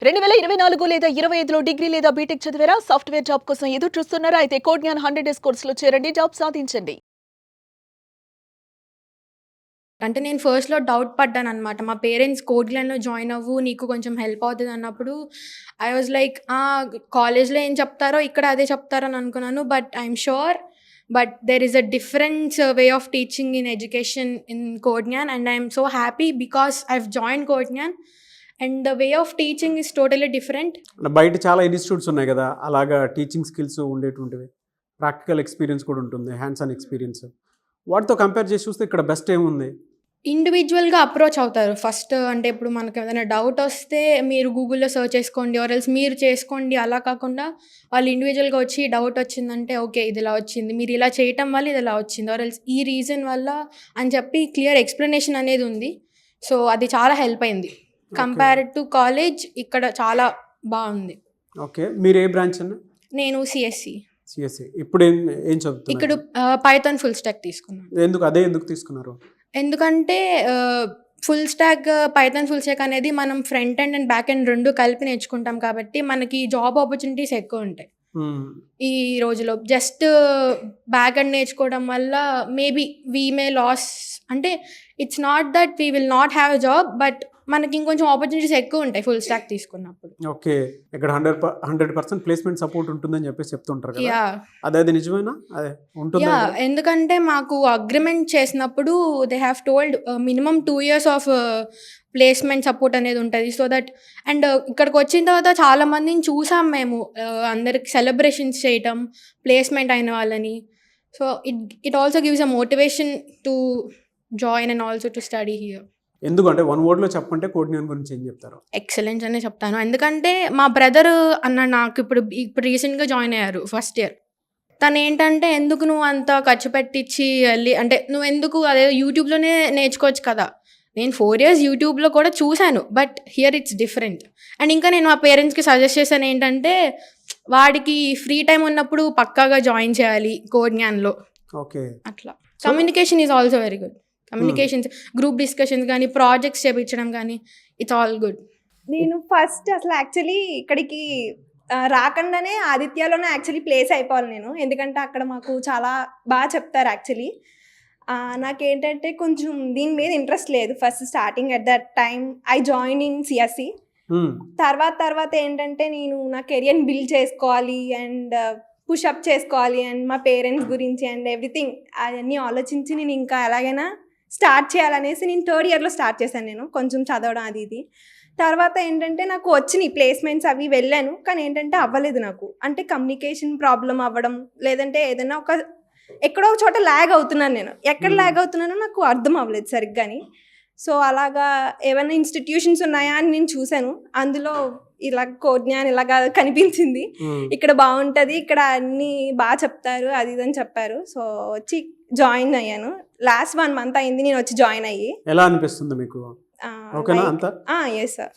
2024 లేదా 25లో డిగ్రీ లేదా బీటెక్ చదివారా? సాఫ్ట్‌వేర్ జాబ్ కోసం ఎదురు చూస్తున్నారా? అయితే కోడ్‌జ్ఞాన్ 100 డేస్ కోర్సులో చేరండి. జాబ్ సాధించండి. అంటే నేను ఫస్ట్‌లో డౌట్ పడ్డాననమాట. మా పేరెంట్స్ కోడ్‌గ్లాన్‌లో జాయిన్ అవ్వు, నీకు కొంచెం హెల్ప్ అవుతదన్నప్పుడు ఐ వాస్ లైక్ కాలేజ్‌లో ఏం చెప్తారో ఇక్కడ అదే చెప్తారని అనుకున్నాను. But I am sure there is a difference way of teaching in education in Codeglan and I am so happy because I have joined Codeglan and the way of teaching is totally different. బయట చాలా institutes ఉన్నాయి కదా, అలాగా teaching skills ఉండేటువంటివి, practical experience కూడా ఉంటుంది, hands on experience. వాటితో compare చేసి చూస్తే ఇక్కడ బెస్ట్ ఏముంది? ఇండివిజువల్‌గా అప్రోచ్ అవుతారు. ఫస్ట్ అంటే ఇప్పుడు మనకేదైనా డౌట్ వస్తే మీరు గూగుల్‌లో సెర్చ్ చేసుకోండి ఆర్ ఎల్స్ మీరు చేసుకోండి. అలా కాకుండా వాళ్ళు ఇండివిజువల్‌గా వచ్చి డౌట్ వచ్చిందంటే ఓకే. ఇది ఇలా వచ్చింది. మీరు ఇలా చేయటం వల్ల ఇది ఇలా వచ్చింది. ఆర్ ఎల్స్ ఈ రీజన్ వల్ల అని చెప్పి క్లియర్ ఎక్స్‌ప్లనేషన్ అనేది ఉంది. సో అది చాలా హెల్ప్ అయింది. కంపేర్డ్ టు కాలేజ్ ఇక్కడ చాలా బాగుంది. ఓకే. మీరు ఏ బ్రాంచ్ అన్న? నేను సిఎస్సి. సిఎస్సి. ఇప్పుడు ఏం చదువుతున్నారు? ఇక్కడ పైథాన్ ఫుల్ స్టాక్ తీసుకున్నాను. ఎందుకు తీసుకున్నారు? ఎందుకంటే full stack Python full stock అనేది మనం front end and back end 2 కలిపి నేర్చుకుంటాం కాబట్టి మనకి జాబ్ ఆపర్చునిటీస్ ఎక్కువ ఉంటాయి ఈ రోజులో. జస్ట్ బ్యాక్ ఎండ్ నేర్చుకోవడం వల్ల మేబీ వీ మే లాస్, అంటే it's not that we will not have a job, but మనకి ఇంకొంచెం ఆపర్చునిటీస్ ఎక్కువ ఉంటాయి ఫుల్ స్టాక్ తీసుకున్నప్పుడు. ఓకే. ఇక్కడ 100% ప్లేస్మెంట్ సపోర్ట్ ఉంటుందని చెప్పేసి చెప్తుంటారు కదా. యా, అదే నిజమేనా? అదే ఉంటుందా? ఎందుకంటే మాకు అగ్రిమెంట్ చేసినప్పుడు they have told minimum 2 years of placement support అనేది ఉంటుంది. సో దట్ అండ్ ఇక్కడికి వచ్చిన తర్వాత చాలా మందిని చూసాం మేము, అందరికి సెలబ్రేషన్స్ చేయటం ప్లేస్మెంట్ అయిన వాళ్ళని. So it also gives a motivation to join and also to study here. ఎందుకంటే వన్ వర్డ్లో చెప్పంటే కోడ్‌జ్ఞాన్ గురించి ఏం చెప్తారు? ఎక్సలెన్స్ అనే చెప్తాను. ఎందుకంటే మా బ్రదర్ అన్న నాకు ఇప్పుడు రీసెంట్గా జాయిన్ అయ్యారు ఫస్ట్ ఇయర్. తను ఏంటంటే ఎందుకు నువ్వు అంత ఖర్చు పెట్టించి వెళ్ళి, అంటే నువ్వు ఎందుకు అదే యూట్యూబ్లోనే నేర్చుకోవచ్చు కదా. నేను 4 years యూట్యూబ్లో కూడా చూశాను, but here it's different. And ఇంకా నేను మా పేరెంట్స్కి సజెస్ట్ చేశాను ఏంటంటే వాడికి ఫ్రీ టైం ఉన్నప్పుడు పక్కాగా జాయిన్ చేయాలి కోడ్‌జ్ఞాన్లో. ఓకే. అట్లా communication is also very good. Communications, group discussions కానీ ప్రాజెక్ట్స్ చేయించడం కానీ ఇట్స్ ఆల్ గుడ్. నేను ఫస్ట్ అసలు యాక్చువల్లీ ఇక్కడికి రాకుండానే ఆదిత్యలోనే యాక్చువల్లీ ప్లేస్ అయిపోవాలి నేను, ఎందుకంటే అక్కడ మాకు చాలా బాగా చెప్తారు యాక్చువల్లీ. నాకేంటంటే కొంచెం దీని మీద ఇంట్రెస్ట్ లేదు first starting. At that time I join in CSC. తర్వాత ఏంటంటే నేను నా కెరియర్ని బిల్డ్ చేసుకోవాలి అండ్ పుషప్ చేసుకోవాలి అండ్ మా పేరెంట్స్ గురించి అండ్ ఎవ్రీథింగ్ అవన్నీ ఆలోచించి నేను ఇంకా ఎలాగైనా స్టార్ట్ చేయాలనేసి నేను 3rd yearలో స్టార్ట్ చేశాను. నేను కొంచెం చదవడం అది ఇది. తర్వాత ఏంటంటే నాకు వచ్చినాయి ప్లేస్మెంట్స్ అవి వెళ్ళాను, కానీ ఏంటంటే అవ్వలేదు నాకు. అంటే కమ్యూనికేషన్ ప్రాబ్లం అవ్వడం, లేదంటే ఏదైనా ఎక్కడో ఒక చోట ల్యాగ్ అవుతున్నాను. నేను ఎక్కడ ల్యాగ్ అవుతున్నానో నాకు అర్థం అవ్వలేదు సరిగ్గాని. సో అలాగా ఏమైనా ఇన్స్టిట్యూషన్స్ ఉన్నాయా అని నేను చూశాను. అందులో ఇలా కోడ్‌జ్ఞాన్ ఇలాగా కనిపించింది. ఇక్కడ బాగుంటుంది, ఇక్కడ అన్నీ బాగా చెప్తారు అది ఇది అని చెప్పారు. సో వచ్చి జాయిన్ అయ్యాను. లాస్ట్ 1 month అయింది నేను వచ్చి జాయిన్ అయ్యి. ఎలా అనిపిస్తుంది మీకు?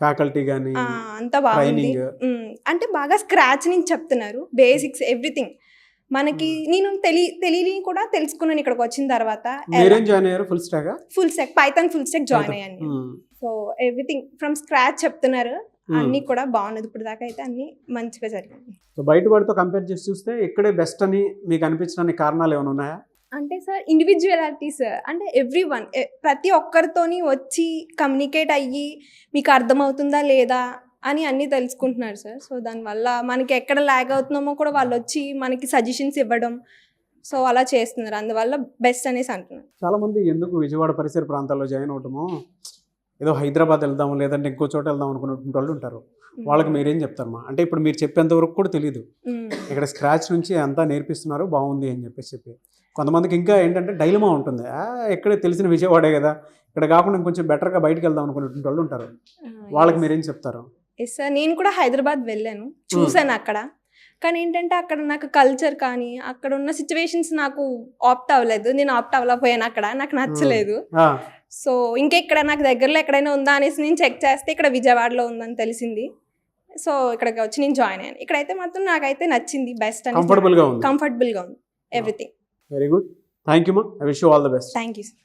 ఫ్యాకల్టీ గానీ అంతా బాగుంది. అంటే బాగా స్క్రాచ్ నుంచి చెప్తున్నారు, బేసిక్స్ ఎవ్రీథింగ్ మనకి. నేను తెలియని కూడా తెలుసుకున్నాను ఇక్కడికి వచ్చిన తర్వాత. Full stack Python full stock join అయ్యాను. సో ఎవ్రీథింగ్ ఫ్రమ్ స్క్రాచ్ చెప్తున్నారు. అన్నీ కూడా బాగున్నది ఇప్పుడు దాకా అయితే అన్ని మంచిగా జరిగింది. సో బయట వాడితో కంపేర్ చేసి చూస్తే ఇక్కడే బెస్ట్ అని మీకు అనిపించడానికి కారణాలు ఏమైనా ఉన్నాయా? అంటే సార్ ఇండివిజువాలిటీస్, అంటే ఎవ్రీవన్ ప్రతి ఒక్కరితోని వచ్చి కమ్యూనికేట్ అయ్యి మీకు అర్థమవుతుందా లేదా అని అన్నీ తెలుసుకుంటున్నారు సార్. సో దానివల్ల మనకి ఎక్కడ ల్యాగ్ అవుతున్నామో కూడా వాళ్ళు వచ్చి మనకి సజెషన్స్ ఇవ్వడం, సో అలా చేస్తున్నారు. అందువల్ల బెస్ట్ అనేసి అంటున్నారు. చాలామంది ఎందుకు విజయవాడ పరిసర ప్రాంతాల్లో జాయిన్ అవటము, ఏదో హైదరాబాద్ వెళ్దాము లేదంటే ఇంకో చోట వెళ్దాం అనుకున్నటువంటి వాళ్ళు ఉంటారు. వాళ్ళకి మీరేం చెప్తారమ్మా? అంటే ఇప్పుడు మీరు చెప్పేంత వరకు కూడా తెలియదు, ఇక్కడ స్క్రాచ్ నుంచి అంతా నేర్పిస్తున్నారు బాగుంది అని చెప్పి కొంతమందికి ఇంకా ఏంటంటే డైలమా ఉంటుంది. ఎక్కడే తెలిసిన విజయవాడే కదా, ఇక్కడ కాకుండా కొంచెం బెటర్గా బయటకు వెళ్దాం అనుకున్నటువంటి వాళ్ళు ఉంటారు. వాళ్ళకి మీరేం చెప్తారు? ఎస్ సార్, నేను కూడా హైదరాబాద్ వెళ్ళాను, చూశాను అక్కడ. కానీ ఏంటంటే అక్కడ నాకు కల్చర్ కానీ అక్కడ ఉన్న సిచ్యువేషన్స్ నాకు ఆప్ట్ అవ్వలేదు. నేను ఆప్ట్ అవ్వలేకపోయాను, అక్కడ నాకు నచ్చలేదు. సో ఇంకెక్కడ నాకు దగ్గరలో ఎక్కడైనా ఉందా అనేసి నేను చెక్ చేస్తే ఇక్కడ విజయవాడలో ఉందని తెలిసింది. సో ఇక్కడికి వచ్చి నేను జాయిన్ అయ్యాను. ఇక్కడైతే మాత్రం నాకైతే నచ్చింది, బెస్ట్ అని, కంఫర్టబుల్గా ఉంది everything. Very good, thank you మా. I wish you all the best. Thank you sir.